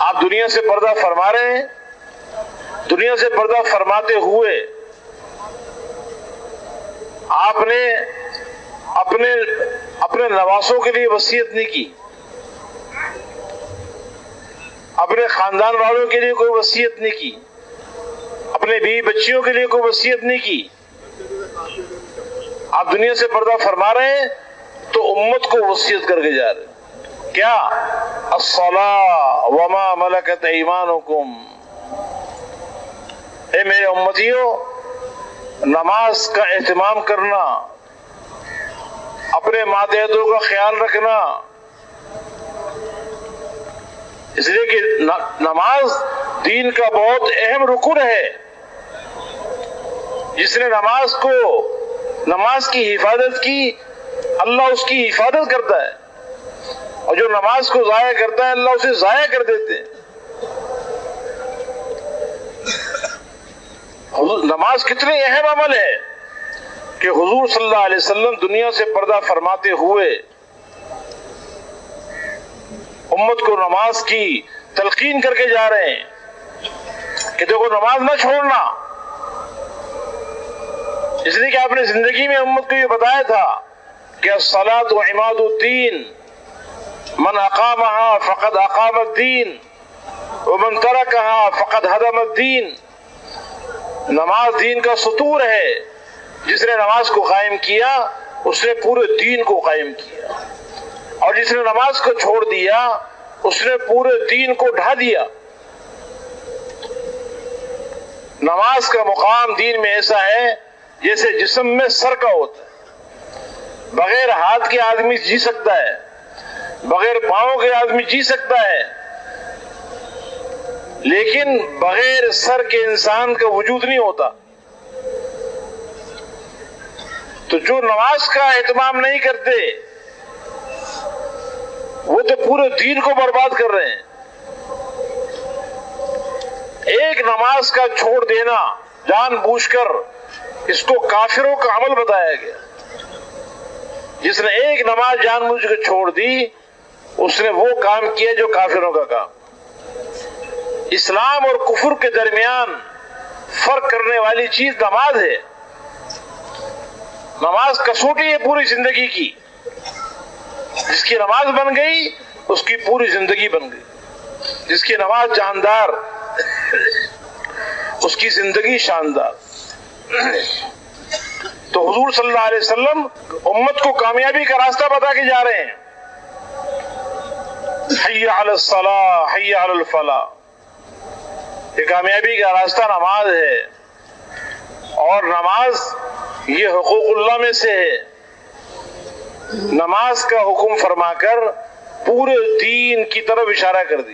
آپ دنیا سے پردہ فرما رہے ہیں. دنیا سے پردہ فرماتے ہوئے آپ نے اپنے نواسوں کے لیے وصیت نہیں کی، اپنے خاندان والوں کے لیے کوئی وصیت نہیں کی، اپنے بیوی بچیوں کے لیے کوئی وصیت نہیں کی. آپ دنیا سے پردہ فرما رہے ہیں تو امت کو وصیت کر کے جا رہے ہیں. کیا؟ الصلاۃ وما ملکت ایمانکم. اے میرے امتیوں، نماز کا اہتمام کرنا، اپنے ماتحتوں کا خیال رکھنا. اس لیے کہ نماز دین کا بہت اہم رکن ہے. جس نے نماز کی حفاظت کی، اللہ اس کی حفاظت کرتا ہے، اور جو نماز کو ضائع کرتا ہے اللہ اسے ضائع کر دیتے ہیں. نماز کتنی اہم عمل ہے کہ حضور صلی اللہ علیہ وسلم دنیا سے پردہ فرماتے ہوئے امت کو نماز کی تلقین کر کے جا رہے ہیں کہ دیکھو نماز نہ چھوڑنا. اس لیے کہ آپ نے زندگی میں امت کو یہ بتایا تھا کہ الصلاۃ عماد الدین، من اقامها فقد اقام الدین ومن ترکها فقد هدم الدین. نماز دین کا ستون ہے. جس نے نماز کو قائم کیا اس نے پورے دین کو قائم کیا، اور جس نے نماز کو چھوڑ دیا اس نے پورے دین کو ڈھا دیا. نماز کا مقام دین میں ایسا ہے جیسے جسم میں سر کا ہوتا ہے. بغیر ہاتھ کے آدمی جی سکتا ہے، بغیر پاؤں کے آدمی جی سکتا ہے، لیکن بغیر سر کے انسان کا وجود نہیں ہوتا. تو جو نماز کا اہتمام نہیں کرتے وہ تو پورے دین کو برباد کر رہے ہیں. ایک نماز کا چھوڑ دینا جان بوجھ کر، اس کو کافروں کا عمل بتایا گیا. جس نے ایک نماز جان بوجھ کر چھوڑ دی اس نے وہ کام کیا جو کافروں کا کام. اسلام اور کفر کے درمیان فرق کرنے والی چیز نماز ہے. نماز کسوٹی ہے پوری زندگی کی. جس کی نماز بن گئی اس کی پوری زندگی بن گئی. جس کی نماز جاندار اس کی زندگی شاندار. تو حضور صلی اللہ علیہ وسلم امت کو کامیابی کا راستہ بتا کے جا رہے ہیں. حی علی الصلاۃ حی علی الفلاح. یہ کامیابی کا راستہ نماز ہے، اور نماز یہ حقوق اللہ میں سے ہے. نماز کا حکم فرما کر پورے دین کی طرف اشارہ کر دی.